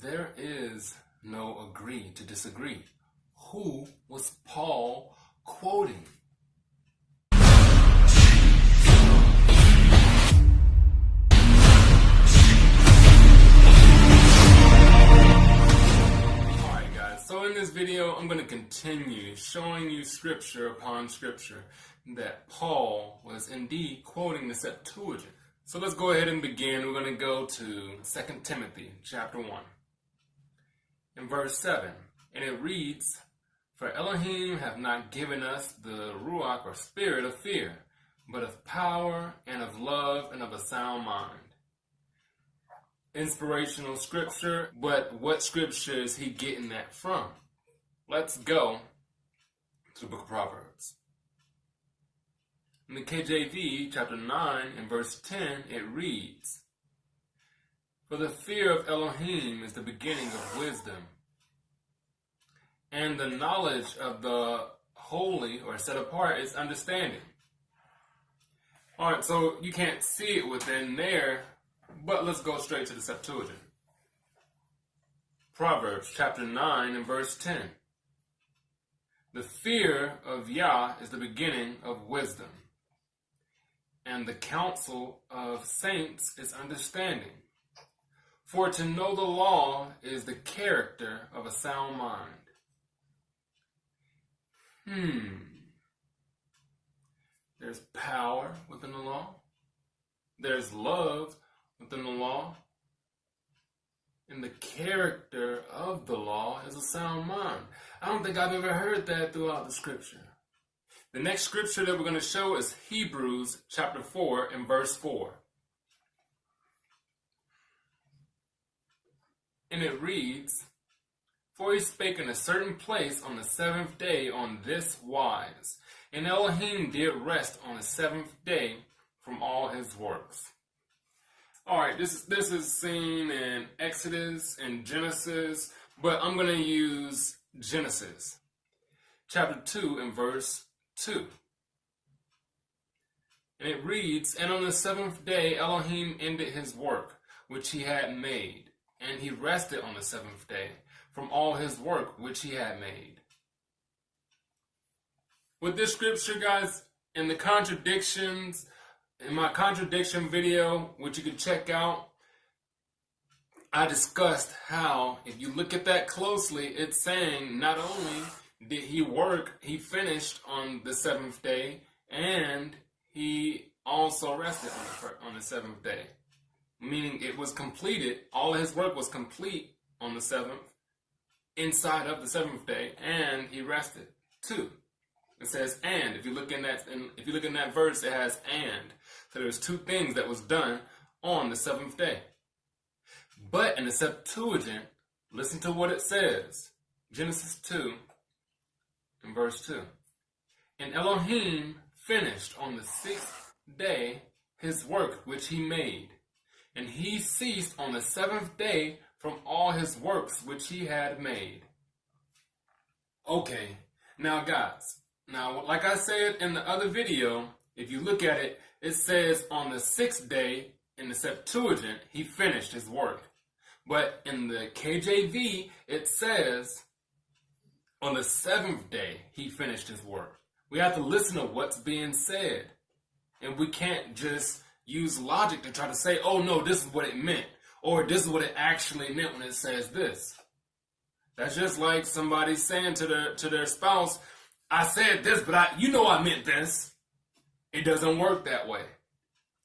there is no agree to disagree. Who was Paul quoting? Alright guys, so in this video I'm going to continue showing you scripture upon scripture that Paul was indeed quoting the Septuagint. So let's go ahead and begin. We're going to go to 2 Timothy chapter 1 in verse 7. And it reads, "For Elohim hath not given us the Ruach or spirit of fear, but of power and of love and of a sound mind." Inspirational scripture, but what scripture is he getting that from? Let's go to the book of Proverbs. In the KJV, chapter 9, and verse 10, it reads, "For the fear of Elohim is the beginning of wisdom, and the knowledge of the holy or set apart is understanding." Alright, so you can't see it within there, but let's go straight to the Septuagint. Proverbs chapter 9 and verse 10. "The fear of Yah is the beginning of wisdom, and the counsel of saints is understanding. For to know the law is the character of a sound mind." There's power within the law. There's love within the law. And the character of the law is a sound mind. I don't think I've ever heard that throughout the scripture. The next scripture that we're going to show is Hebrews chapter 4 and verse 4. And it reads, "For he spake in a certain place on the seventh day on this wise, and Elohim did rest on the seventh day from all his works." Alright, this is seen in Exodus and Genesis, but I'm going to use Genesis chapter 2 and verse 2. And it reads, "And on the seventh day Elohim ended his work which he had made, and he rested on the seventh day from all his work which he had made." With this scripture, guys, in the contradictions, in my contradiction video, which you can check out, I discussed how, if you look at that closely, it's saying not only did he work, he finished on the seventh day, and he also rested on the seventh day. Meaning it was completed, all his work was complete on the seventh, inside of the seventh day, and he rested too. It says "and." If you look in that verse, it has "and." So there's two things that was done on the seventh day. But in the Septuagint, listen to what it says. Genesis 2 and verse 2. "And Elohim finished on the sixth day his work which he made, and he ceased on the seventh day from all his works which he had made." Okay, now guys, like I said in the other video, if you look at it, it says on the sixth day in the Septuagint, he finished his work. But in the KJV, it says on the seventh day, he finished his work. We have to listen to what's being said. And we can't just use logic to try to say, "Oh no, this is what it meant," or "this is what it actually meant when it says this." That's just like somebody saying to their spouse, "I said this, but I meant this." It doesn't work that way.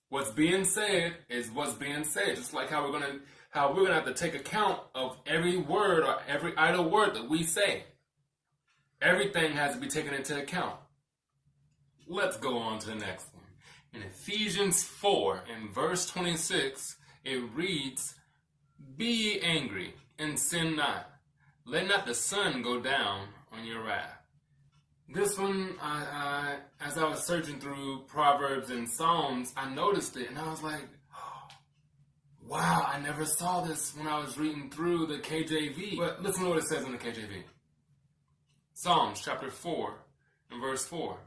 What's being said is what's being said. Just like how we're gonna have to take account of every word or every idle word that we say. Everything has to be taken into account. Let's go on to the next one. In Ephesians 4 and verse 26, it reads, "Be ye angry and sin not. Let not the sun go down on your wrath." This one, as I was searching through Proverbs and Psalms, I noticed it, and I was like, oh, wow, I never saw this when I was reading through the KJV. But listen to what it says in the KJV. Psalms chapter 4 and verse 4.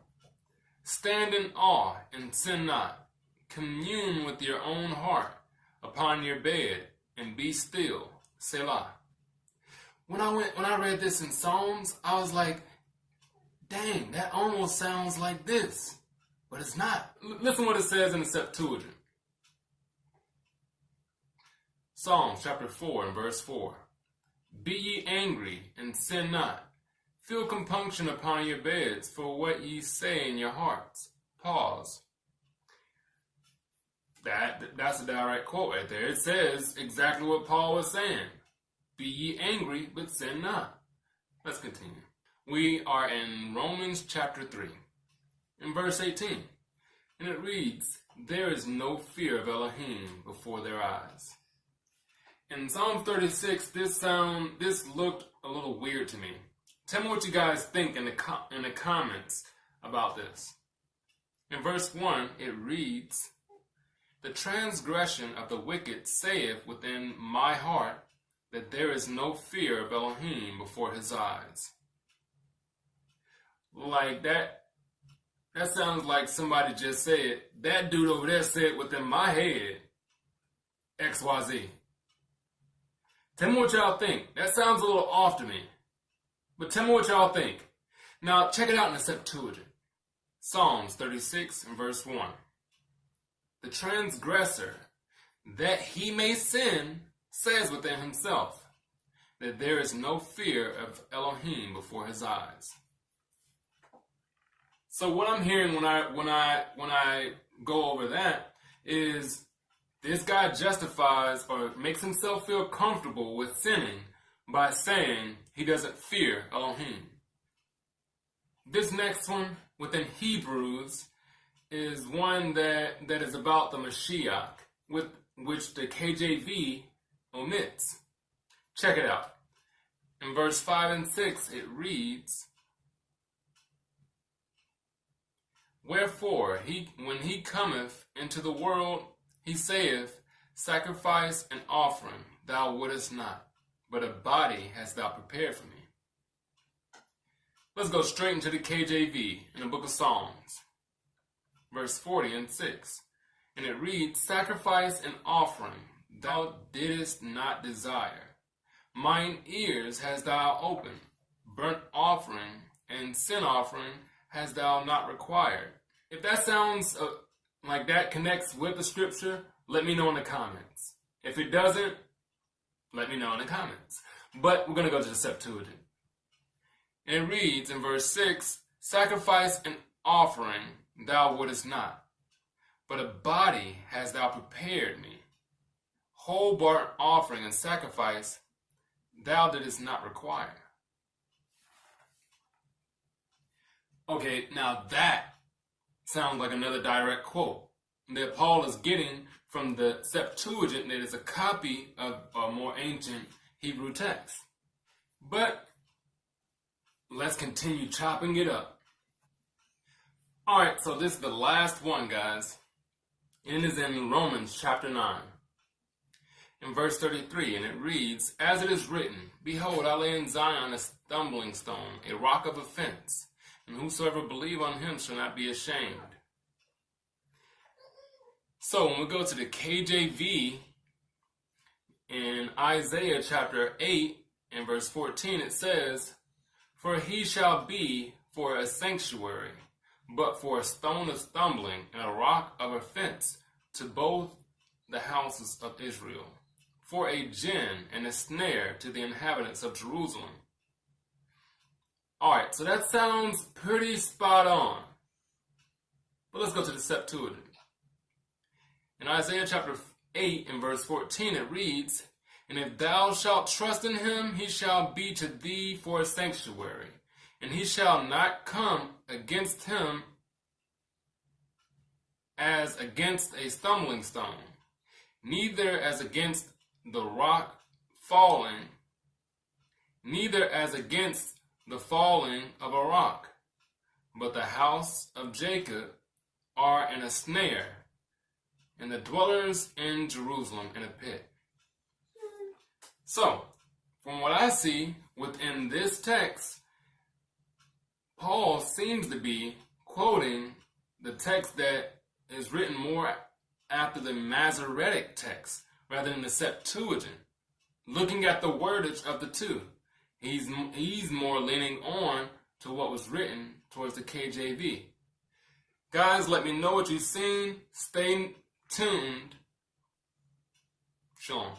"Stand in awe and sin not. Commune with your own heart upon your bed, and be still. Selah. When I read this in Psalms, I was like, dang, that almost sounds like this. But it's not. Listen what it says in the Septuagint. Psalms chapter 4 and verse 4. Be ye angry and sin not. Feel compunction upon your beds for what ye say in your hearts. Pause. That's a direct quote right there. It says exactly what Paul was saying. Be ye angry, but sin not. Let's continue. We are in Romans chapter 3, in verse 18. And it reads, there is no fear of Elohim before their eyes. In Psalm 36, this looked a little weird to me. Tell me what you guys think in the comments about this. In verse 1, it reads, the transgression of the wicked saith within my heart that there is no fear of Elohim before his eyes. Like that sounds like somebody just said, that dude over there said within my head, XYZ. Tell me what y'all think. That sounds a little off to me. But tell me what y'all think. Now, check it out in the Septuagint. Psalms 36 and verse 1. The transgressor, that he may sin, says within himself, that there is no fear of Elohim before his eyes. So what I'm hearing when I go over that is this guy justifies or makes himself feel comfortable with sinning by saying he doesn't fear Elohim. This next one within Hebrews is one that is about the Mashiach, with which the KJV omits. Check it out. In verse 5 and 6 it reads, wherefore when he cometh into the world, he saith, sacrifice and offering thou wouldest not, but a body hast thou prepared for me. Let's go straight into the KJV in the book of Psalms, verse 40 and 6. And it reads, sacrifice and offering thou didst not desire. Mine ears hast thou opened. Burnt offering and sin offering hast thou not required. If that sounds like that connects with the scripture, let me know in the comments. If it doesn't, let me know in the comments. But we're going to go to the Septuagint. And it reads in verse 6, sacrifice and offering thou wouldest not, but a body hast thou prepared me. Whole burnt offering and sacrifice thou didst not require. Okay, now that sounds like another direct quote that Paul is getting from the Septuagint, that is a copy of a more ancient Hebrew text. But let's continue chopping it up. Alright, so this is the last one, guys. And it is in Romans chapter 9. In verse 33, and it reads, as it is written, behold, I lay in Zion a stumbling stone, a rock of offense, and whosoever believe on him shall not be ashamed. So when we go to the KJV, in Isaiah chapter 8 and verse 14, it says, for he shall be for a sanctuary, but for a stone of stumbling and a rock of offense to both the houses of Israel, for a gin and a snare to the inhabitants of Jerusalem. Alright, so that sounds pretty spot on. But let's go to the Septuagint. In Isaiah chapter 8 and verse 14 it reads, and if thou shalt trust in him, he shall be to thee for a sanctuary, and he shall not come against him as against a stumbling stone, neither as against the rock falling, neither as against the falling of a rock, but the house of Jacob are in a snare, and the dwellers in Jerusalem in a pit. So, from what I see within this text, Paul seems to be quoting the text that is written more after the Masoretic text rather than the Septuagint. looking at the wordage of the two. He's more leaning on to what was written towards the KJV. Guys, let me know what you've seen. Stay tuned. Shalom.